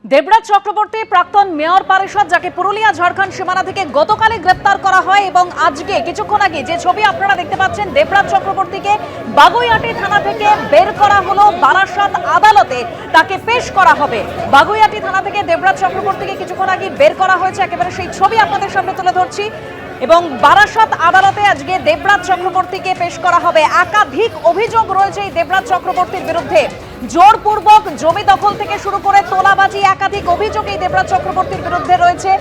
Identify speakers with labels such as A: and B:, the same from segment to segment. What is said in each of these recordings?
A: দেবরাজ চক্রবর্তী প্রাক্তন মেয়র পরিষদ, যাকে পুরুলিয়া ঝাড়খণ্ড সীমানা থেকে গতকালই গ্রেপ্তার করা হয় এবং আজকে কিছুক্ষণ আগে যে ছবি আপনারা দেখতে পাচ্ছেন, দেবরাজ চক্রবর্তীকে বাগুইআটি থানা থেকে বের করা হলো। বারাসাত আদালতে তাকে পেশ করা হবে। বাগুইআটি থানা থেকে দেবরাজ চক্রবর্তীকে কিছুক্ষণ আগে বের করা হয়েছে, একেবারে সেই ছবি আপনাদের সামনে তুলে ধরছি। এবং বারাসাত আদালতে আজকে দেবরাজ চক্রবর্তীকে পেশ করা হবে। একাধিক অভিযোগ রয়েছে এই দেবরাজ চক্রবর্তীর বিরুদ্ধে। জোরপূর্বক জমি দখল থেকে শুরু করে তোলাবাজি, একাধিক অভিযোগ এই দেবরাজ চক্রবর্তীর বিরুদ্ধে রয়েছে।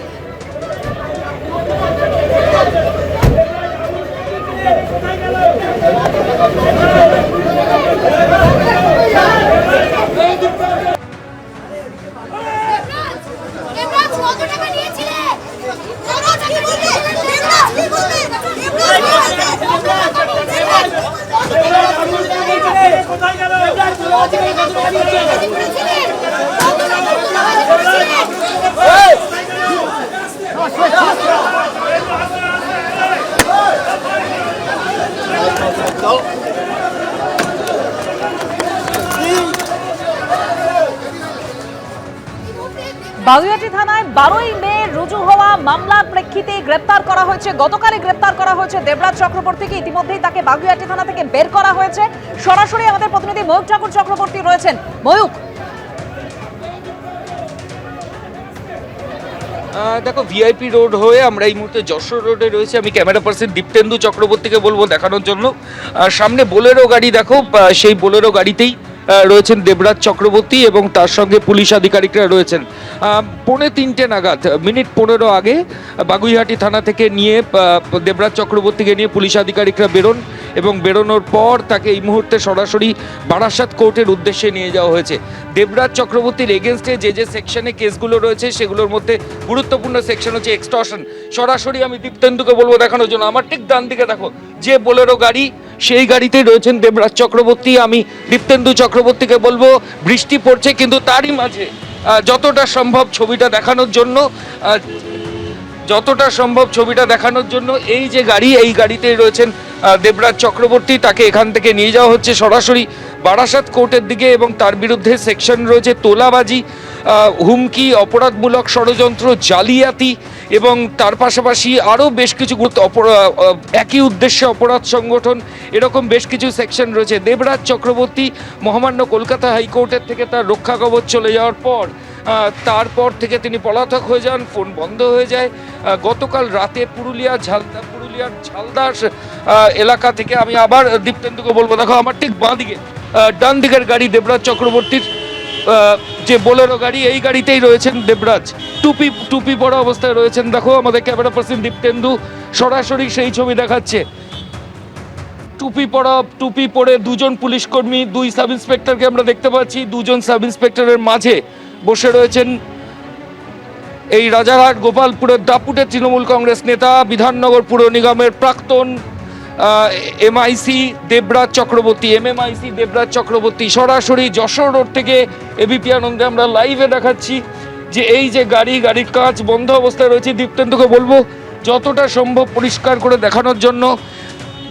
A: বাগুইআটি থানায় 12ই মে রুজু হওয়া মামলার প্রেক্ষিতে গ্রেপ্তার করা হয়েছে। গতকালই গ্রেপ্তার করা হয়েছে দেবরাজ চক্রবর্তীকে। ইতিমধ্যেই তাকে বাগুইআটি থানা থেকে বের করা হয়েছে। সরাসরি আমাদের প্রতিনিধি ময়ূক ঠাকুর চক্রবর্তী রয়েছেন। ময়ূক,
B: দেখো, ভিআইপি রোড হয়ে আমরা এই মুহূর্তে যশোর রোডে রয়েছে। আমি ক্যামেরা পার্সন দীপ্তেন্দু চক্রবর্তীকে বলবো দেখানোর জন্য। সামনে বোলেরো গাড়ি দেখো, সেই বোলেরো গাড়িতেই রয়েছেন দেবরাজ চক্রবর্তী এবং তার সঙ্গে পুলিশ আধিকারিকরা রয়েছেন। 3:45 নাগাদ, মিনিট 15 আগে বাগুইআটি থানা থেকে নিয়ে দেবরাজ চক্রবর্তীকে নিয়ে পুলিশ আধিকারিকরা বেরোন এবং বেরোনোর পর তাকে এই মুহূর্তে সরাসরি বারাসাত কোর্টের উদ্দেশ্যে নিয়ে যাওয়া হয়েছে। দেবরাজ চক্রবর্তীর এগেনস্টে যে সেকশনে কেসগুলো রয়েছে সেগুলোর মধ্যে গুরুত্বপূর্ণ সেকশন হচ্ছে এক্সটর্শন। সরাসরি আমি দীপ্তেন্দুকে বলবো দেখানোর জন্য। আমার ঠিক ডান দিকে দেখো যে বোলেরো গাড়ি, সেই গাড়িতেই রয়েছেন দেবরাজ চক্রবর্তী। আমি দীপ্তেন্দু চক্রবর্তীকে বলবো, বৃষ্টি পড়ছে কিন্তু তারই মাঝে যতটা সম্ভব ছবিটা দেখানোর জন্য এই যে গাড়ি, এই গাড়িতেই রয়েছেন দেবরাজ চক্রবর্তী। তাকে এখান থেকে নিয়ে যাওয়া হচ্ছে সরাসরি বারাসাত কোর্টের দিকে এবং তার বিরুদ্ধে সেকশন রয়েছে তোলাবাজি, হুমকি, অপরাধমূলক ষড়যন্ত্র, জালিয়াতি এবং তার পাশাপাশি আরও বেশ কিছু একই উদ্দেশ্যে অপরাধ সংগঠন, এরকম বেশ কিছু সেকশন রয়েছে। দেবরাজ চক্রবর্তী মহামান্য কলকাতা হাইকোর্টের থেকে তার রক্ষা কবচ চলে যাওয়ার পর তারপর থেকে তিনি পলাতক হয়ে যান, ফোন বন্ধ হয়ে যায়। গতকাল রাতে পুরুলিয়ার ঝালদাস এলাকা থেকে, আমি আবার দীপ্তেন্দুকে বলবো দেখো আমার ঠিক বাঁ দিকে ডান দিকের গাড়ি দেবরাজ চক্রবর্তীর যে বোলেরো গাড়ি, এই গাড়িতেই রয়েছেন দেবরাজ। টুপি পরা অবস্থায় রয়েছেন। দেখো আমাদের ক্যামেরা পার্সন দীপ্তেন্দু সরাসরি সেই ছবি দেখাচ্ছে। টুপি পরে দুজন পুলিশ কর্মী, 2 সাব ইন্সপেক্টরকে আমরা দেখতে পাচ্ছি। 2জন সাব ইন্সপেক্টরের মাঝে বসে রয়েছেন এই রাজারহাট গোপালপুরের দাপুটের তৃণমূল কংগ্রেস নেতা, বিধাননগর পুর নিগমের প্রাক্তন এমআইসি দেবরাজ চক্রবর্তী। সরাসরি যশোর রোড থেকে এবিপি আনন্দে আমরা লাইভে দেখাচ্ছি যে এই যে গাড়ির কাঁচ বন্ধ অবস্থায় রয়েছে। দীপ্তেন্দুকে বলবো যতটা সম্ভব পরিষ্কার করে দেখানোর জন্য।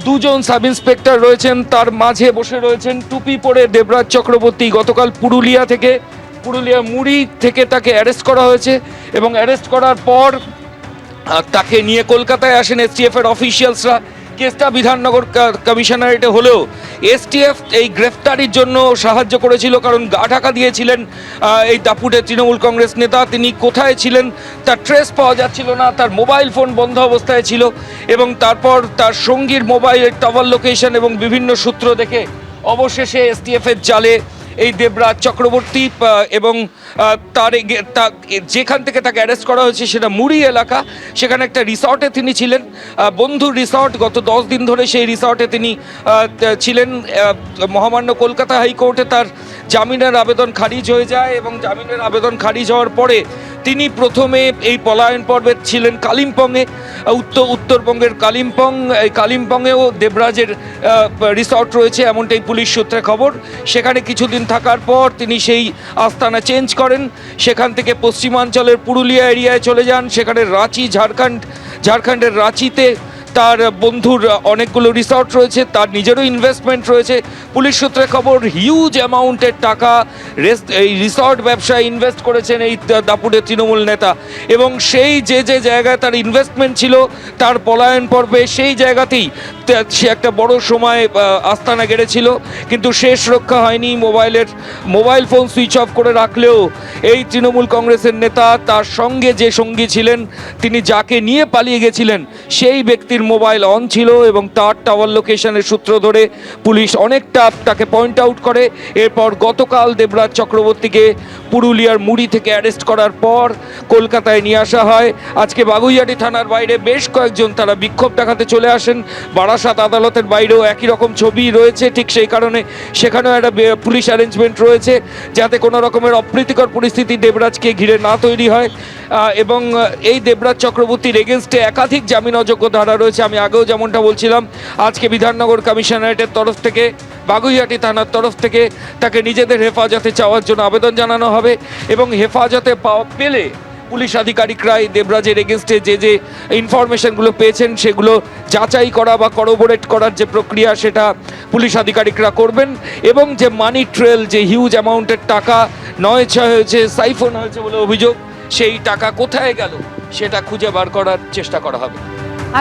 B: 2জন সাব ইন্সপেক্টর রয়েছেন, তার মাঝে বসে রয়েছেন টুপি পরে দেবরাজ চক্রবর্তী। গতকাল পুরুলিয়া মুড়ি থেকে তাকে অ্যারেস্ট করা হয়েছে এবং অ্যারেস্ট করার পর তাকে নিয়ে কলকাতায় আসেন এসটিএফ এর অফিসিয়ালসরা। কেসটা বিধাননগর কমিশনারেটে হলেও এসটিএফ এই গ্রেফতারির জন্য সাহায্য করেছিল, কারণ গা ঢাকা দিয়েছিলেন এই দাপুটের তৃণমূল কংগ্রেস নেতা। তিনি কোথায় ছিলেন তার ট্রেস পাওয়া যাচ্ছিল না, তার মোবাইল ফোন বন্ধ অবস্থায় ছিল এবং তারপর তার সঙ্গীর মোবাইলের টাওয়ার লোকেশন এবং বিভিন্ন সূত্র দেখে অবশেষে এসটিএফ এর জালে এই দেবরাজ চক্রবর্তী এবং তার যেখান থেকে তাকে অ্যারেস্ট করা হয়েছে সেটা মুড়ি এলাকা। সেখানে একটা রিসর্টে তিনি ছিলেন, বন্ধু রিসর্ট। গত 10 দিন ধরে সেই রিসর্টে তিনি ছিলেন। মহামান্য কলকাতা হাইকোর্টে তার জামিনের আবেদন খারিজ হয়ে যায় এবং জামিনের আবেদন খারিজ হওয়ার পরে তিনি প্রথমে এই পলায়ন পর্বে ছিলেন কালিম্পংয়ে, উত্তরবঙ্গের কালিম্পং। এই কালিম্পংয়েও দেবরাজের রিসর্ট রয়েছে এমনটাই পুলিশ সূত্রে খবর। সেখানে কিছুদিন থাকার পর তিনি সেই আস্তানা চেঞ্জ করেন, সেখান থেকে পশ্চিমাঞ্চলের পুরুলিয়া এরিয়ায় চলে যান। সেখানে রাঁচি, ঝাড়খণ্ডের রাঁচিতে তার বন্ধুর অনেকগুলো রিসর্ট রয়েছে, তার নিজেরও ইনভেস্টমেন্ট রয়েছে। পুলিশ সূত্রে খবর হিউজ অ্যামাউন্টের টাকা এই রিসর্ট ব্যবসায় ইনভেস্ট করেছেন এই দাপুরের তৃণমূল নেতা, এবং সেই যে জায়গায় তার ইনভেস্টমেন্ট ছিল তার পলায়ন পর্বে সেই জায়গাতেই সে একটা বড় সময় আস্তানা গেড়েছিল, কিন্তু শেষ রক্ষা হয়নি। মোবাইল ফোন সুইচ অফ করে রাখলেও এই তৃণমূল কংগ্রেসের নেতা তার সঙ্গে যে সঙ্গী ছিলেন, তিনি যাকে নিয়ে পালিয়ে গেছিলেন সেই ব্যক্তির মোবাইল অন ছিল, এবং তার টাওয়ার লোকেশনের সূত্র ধরে পুলিশ অনেকটা তাকে পয়েন্ট আউট করে। এরপর গতকাল দেবরাজ চক্রবর্তীকে পুরুলিয়ার মুড়ি থেকে অ্যারেস্ট করার পর কলকাতায় নিয়ে আসা হয়। আজকে বাগুইআটি থানার বাইরে বেশ কয়েকজন তারা বিক্ষোভ দেখাতে চলে আসেন। বারাসাত আদালতের বাইরেও একই রকম ছবি রয়েছে, ঠিক সেই কারণে সেখানেও একটা পুলিশ অ্যারেঞ্জমেন্ট রয়েছে যাতে কোনো রকমের অপ্রীতিকর পরিস্থিতি দেবরাজকে ঘিরে না তৈরি হয়। এবং এই দেবরাজ চক্রবর্তীর এগেনস্টে একাধিক জামিন অযোগ্য ধারা রয়েছে। আমি আগেও যেমনটা বলছিলাম, আজকে বিধাননগর কমিশনারেটের তরফ থেকে, বাগুইআটি থানার তরফ থেকে তাকে নিজেদের হেফাজতে চাওয়ার জন্য আবেদন জানানো হবে, এবং হেফাজতে পেলে পুলিশ আধিকারিকরাই দেবরাজের এগেনস্টে যে ইনফরমেশনগুলো পেয়েছেন সেগুলো যাচাই করা বা করবোরেট করার যে প্রক্রিয়া সেটা পুলিশ আধিকারিকরা করবেন, এবং যে মানি ট্রেল, যে হিউজ অ্যামাউন্টের টাকা নয়ছয় হয়েছে, সাইফোন হয়েছে বলে অভিযোগ, সেই টাকা কোথায় গেল সেটা খুঁজে বার করার চেষ্টা করা হবে।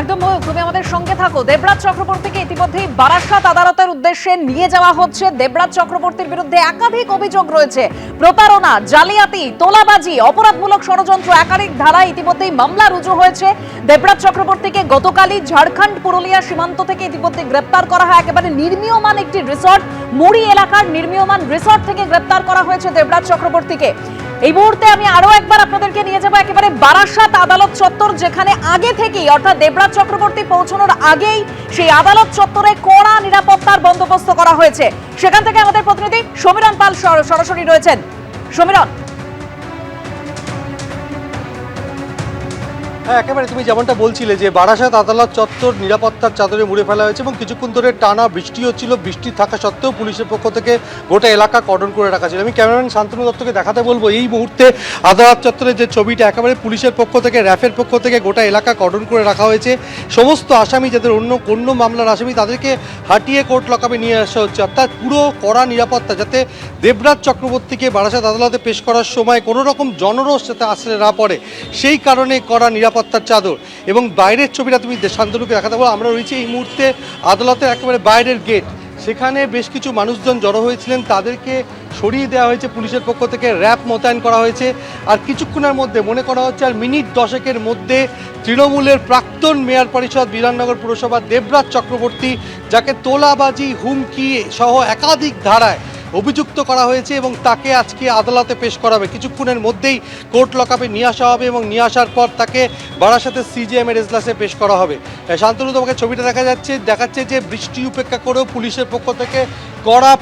A: একদম ময়ূক, তুমি আমাদের সঙ্গে থাকো। দেবরাজ চক্রবর্তীকে ইতিমধ্যেই বারাসাত আদালতের উদ্দেশ্যে নিয়ে যাওয়া হচ্ছে। দেবরাজ চক্রবর্তীর বিরুদ্ধে একাধিক অভিযোগ রয়েছে, প্রতারণা, জালিয়াতি, তোলাবাজি, অপরাধমূলক ষড়যন্ত্র, একাধিক ধারায় ইতিমধ্যেই মামলা রুজু হয়েছে। দেবরাজ চক্রবর্তীকে গতকালই ঝাড়খণ্ড পুরুলিয়া সীমান্ত থেকে ইতিমধ্যে গ্রেপ্তার করা হয়। একেবারে নির্মীয়মান একটি রিসর্ট, মুড়ি এলাকার নির্মীয়মান রিসর্ট থেকে গ্রেপ্তার করা হয়েছে দেবরাজ চক্রবর্তীকে। এই মুহূর্তে আমি আরো একবার আপনাদেরকে নিয়ে যাব একেবারে বারাসাত আদালত চত্বর, যেখানে আগে থেকেই অর্থাৎ দেবরাজ চক্রবর্তী পৌঁছানোর আগেই সেই আদালত চত্বরে কড়া নিরাপত্তার বন্দোবস্ত করা হয়েছে। সেখান থেকে আমাদের প্রতিনিধি সমীরণ পাল সরাসরি রয়েছেন। সমীরণ।
C: হ্যাঁ, একেবারে তুমি যেমনটা বলছিলে যে বারাসাত আদালত চত্বর নিরাপত্তার চাদরে মুড়ে ফেলা হয়েছে, এবং কিছুক্ষণ ধরে টানা বৃষ্টি হচ্ছিল। বৃষ্টি থাকা সত্ত্বেও পুলিশের পক্ষ থেকে গোটা এলাকা কর্ডন করে রাখা ছিল। আমি ক্যামেরাম্যান শান্তনু দত্তকে দেখাতে বলবো এই মুহূর্তে আদালত চত্বরের যে ছবিটা, একেবারে পুলিশের পক্ষ থেকে, র্যাফের পক্ষ থেকে গোটা এলাকা কর্ডন করে রাখা হয়েছে। সমস্ত আসামি, যাদের অন্য মামলার আসামি, তাদেরকে হাঁটিয়ে কোর্ট লকআপে নিয়ে আসা হচ্ছে। অর্থাৎ পুরো কড়া নিরাপত্তা, যাতে দেবরাজ চক্রবর্তীকে বারাসাত আদালতে পেশ করার সময় কোনো রকম জনরোষ যাতে আশ্রয় না পড়ে, সেই কারণে কড়া নিরাপত্তার চাদর। এবং বাইরের ছবিটা তুমি শান্তনুকে দেখাতে বলো। আমরা রয়েছি এই মুহূর্তে আদালতের একেবারে বাইরের গেট, সেখানে বেশ কিছু মানুষজন জড়ো হয়েছিলেন, তাদেরকে সরিয়ে দেওয়া হয়েছে পুলিশের পক্ষ থেকে, র্যাব মোতায়েন করা হয়েছে। আর কিছুক্ষণের মধ্যে, মনে করা হচ্ছে আর মিনিট 10 মধ্যে, তৃণমূলের প্রাক্তন মেয়র পরিষদ বিধাননগর পুরসভার দেবরাজ চক্রবর্তী, যাকে তোলাবাজি, হুমকি সহ একাধিক ধারায় অভিযুক্ত করা হয়েছে, এবং তাকে আজকে আদালতে পেশ করা হবে। কিছুক্ষণের মধ্যেই কোর্ট লকআপে নিয়ে আসা হবে, এবং নিয়ে আসার পর তাকে বারাসাতের সিজিএম এর এজলাসে পেশ করা হবে। শান্তনু, তোমাকে ছবিটা দেখাচ্ছে যে বৃষ্টি উপেক্ষা করেও পুলিশের পক্ষ থেকে কড়া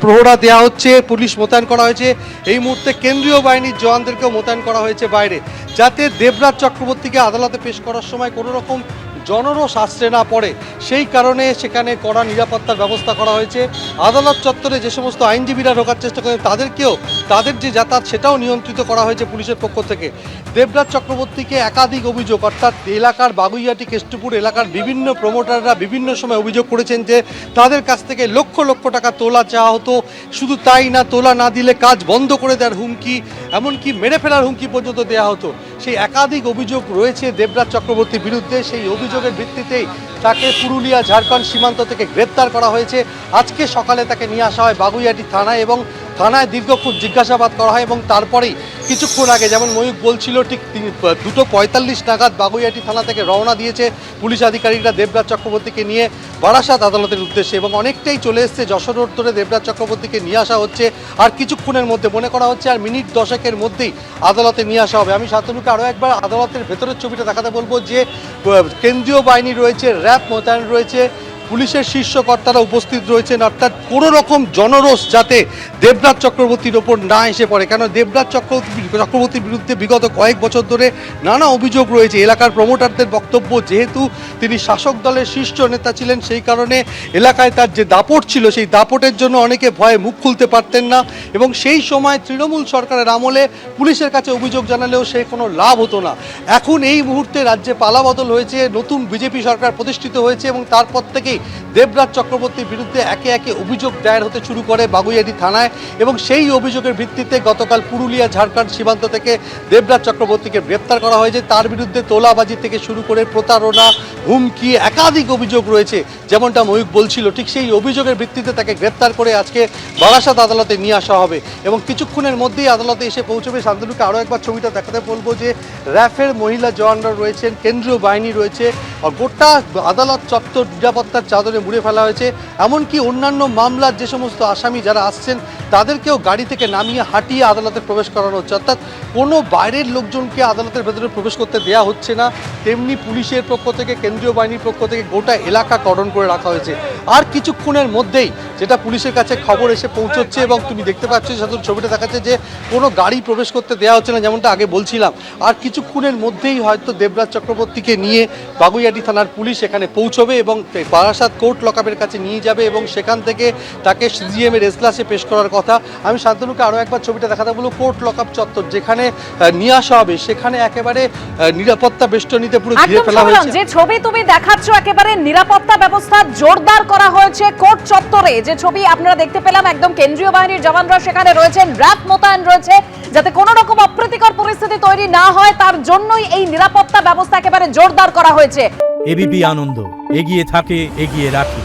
C: প্রহরা দেওয়া হচ্ছে, পুলিশ মোতায়েন করা হয়েছে। এই মুহূর্তে কেন্দ্রীয় বাহিনীর জওয়ানদেরকেও মোতায়েন করা হয়েছে বাইরে, যাতে দেবরাজ চক্রবর্তীকে আদালতে পেশ করার সময় কোনো রকম জনরোষ আশ্রে না পড়ে, সেই কারণে সেখানে কড়া নিরাপত্তার ব্যবস্থা করা হয়েছে। আদালত চত্বরে যে সমস্ত আইনজীবীরা ঢোকার চেষ্টা করেন, তাদের যে যাতায়াত সেটাও নিয়ন্ত্রিত করা হয়েছে পুলিশের পক্ষ থেকে। দেবরাজ চক্রবর্তীকে একাধিক অভিযোগ, অর্থাৎ এলাকার বাগুইআটি কেষ্টপুর এলাকার বিভিন্ন প্রমোটাররা বিভিন্ন সময় অভিযোগ করেছেন যে তাদের কাছ থেকে লক্ষ লক্ষ টাকা তোলা চাওয়া হতো। শুধু তাই না, তোলা না দিলে কাজ বন্ধ করে দেওয়ার হুমকি, এমনকি মেরে ফেলার হুমকি পর্যন্ত দেওয়া হতো। সেই একাধিক অভিযোগ রয়েছে দেবরাজ চক্রবর্তীর বিরুদ্ধে। সেই অভিযোগের ভিত্তিতেই তাকে পুরুলিয়া ঝাড়খণ্ড সীমান্ত থেকে গ্রেপ্তার করা হয়েছে। আজকে সকালে তাকে নিয়ে আসা হয় বাগুইআটি থানায়, এবং থানায় দীর্ঘক্ষণ জিজ্ঞাসাবাদ করা হয়, এবং তারপরেই কিছুক্ষণ আগে, যেমন ময়ূক বলছিল, ঠিক 2:45 নাগাদ বাগুইআটি থানা থেকে রওনা দিয়েছে পুলিশ আধিকারিকরা দেবরাজ চক্রবর্তীকে নিয়ে বারাসাত আদালতের উদ্দেশ্যে, এবং অনেকটাই চলে এসছে। যশোর রোড ধরে দেবরাজ চক্রবর্তীকে নিয়ে আসা হচ্ছে। আর কিছুক্ষণের মধ্যে, মনে করা হচ্ছে আর মিনিট 10 মধ্যেই আদালতে নিয়ে আসা হবে। আমি শান্তনুকে আরও একবার আদালতের ভেতরের ছবিটা দেখাতে বলবো, যে কেন্দ্রীয় বাহিনী রয়েছে, র্যাব মোতায়েন রয়েছে, পুলিশের শীর্ষ কর্তারা উপস্থিত রয়েছেন, অর্থাৎ কোনো রকম জনরোষ যাতে দেবরাজ চক্রবর্তীর ওপর না এসে পড়ে। কেন দেবরাজ চক্রবর্তীর বিরুদ্ধে বিগত কয়েক বছর ধরে নানা অভিযোগ রয়েছে। এলাকার প্রমোটারদের বক্তব্য, যেহেতু তিনি শাসক দলের শীর্ষ নেতা ছিলেন, সেই কারণে এলাকায় তার যে দাপট ছিল, সেই দাপটের জন্য অনেকে ভয়ে মুখ খুলতে পারতেন না, এবং সেই সময় তৃণমূল সরকারের আমলে পুলিশের কাছে অভিযোগ জানালেও সে কোনো লাভ হতো না। এখন এই মুহূর্তে রাজ্যে পালাবদল হয়েছে, নতুন বিজেপি সরকার প্রতিষ্ঠিত হয়েছে, এবং তারপর থেকেই দেবরাজ চক্রবর্তীর বিরুদ্ধে একে একে অভিযোগ দায়ের হতে শুরু করে বাগুইআটি থানায়, এবং সেই অভিযোগের ভিত্তিতে গতকাল পুরুলিয়া ঝাড়খণ্ড সীমান্ত থেকে দেবরাজ চক্রবর্তীকে গ্রেপ্তার করা হয়েছে। তার বিরুদ্ধে তোলাবাজি থেকে শুরু করে প্রতারণা, হুমকি, একাধিক অভিযোগ রয়েছে। যেমনটা ময়ূক বলছিল, ঠিক সেই অভিযোগের ভিত্তিতে তাকে গ্রেপ্তার করে আজকে বারাসাত আদালতে নিয়ে আসা হবে, এবং কিছুক্ষণের মধ্যেই আদালতে এসে পৌঁছবে। শান্তনুকে আরও একবার ছবিটা দেখাতে বলবো যে র্যাফের মহিলা জওয়ানরা রয়েছেন, কেন্দ্রীয় বাহিনী রয়েছে, আর গোটা আদালত চত্বর নিরাপত্তার চাদরে মুড়ে ফেলা হয়েছে। এমনকি অন্যান্য মামলার যে সমস্ত আসামি যারা আসছেন তাদেরকেও গাড়ি থেকে নামিয়ে হাঁটিয়ে আদালতে প্রবেশ করানো হচ্ছে, অর্থাৎ কোনো বাইরের লোকজনকে আদালতের ভেতরে প্রবেশ করতে দেওয়া হচ্ছে না। তেমনি পুলিশের পক্ষ থেকে, কেন্দ্রীয় বাহিনীর পক্ষ থেকে গোটা এলাকা কর্ডন করে রাখা হয়েছে। আর কিছুক্ষণের মধ্যেই যেটা পুলিশের কাছে খবর এসে পৌঁছচ্ছে, এবং তুমি দেখতে পাচ্ছ সাথে ছবিটা দেখাচ্ছে যে কোনো গাড়ি প্রবেশ করতে দেওয়া হচ্ছে না, যেমনটা আগে বলছিলাম। আর কিছুক্ষণের মধ্যেই হয়তো দেবরাজ চক্রবর্তীকে নিয়ে বাগুইআটি থানার পুলিশ এখানে পৌঁছবে এবং বারাসাত কোর্ট লকআপের কাছে নিয়ে যাবে, এবং সেখান থেকে তাকে সিজিএম এর এজলাসে পেশ করার কথা। আমি শান্তনুকে আরও একবার ছবিটা দেখাতে বলবো, কোর্ট লকআপ চত্বর যেখানে নিয়ে আসা হবে, সেখানে একেবারে নিরাপত্তা বেষ্টনীতে পুরো ঘিরে ফেলা হয়েছে।
A: যে ছবি তুমি দেখাচ্ছ, একেবারে নিরাপত্তা ব্যবস্থা জোরদার করা হয়েছে কোর্ট চত্বরে। যে ছবি আপনারা দেখতে পেলাম, একদম কেন্দ্রীয় বাহিনীর জওয়ানরা সেখানে রয়েছেন, র্যাব মোতায়েন রয়েছে, যাতে কোনো রকম অপ্রীতিকর পরিস্থিতি তৈরি না হয় তার জন্যই এই নিরাপত্তা ব্যবস্থা একেবারে জোরদার করা হয়েছে।
D: এবিপি আনন্দ, এগিয়ে থাকে, এগিয়ে রাখে।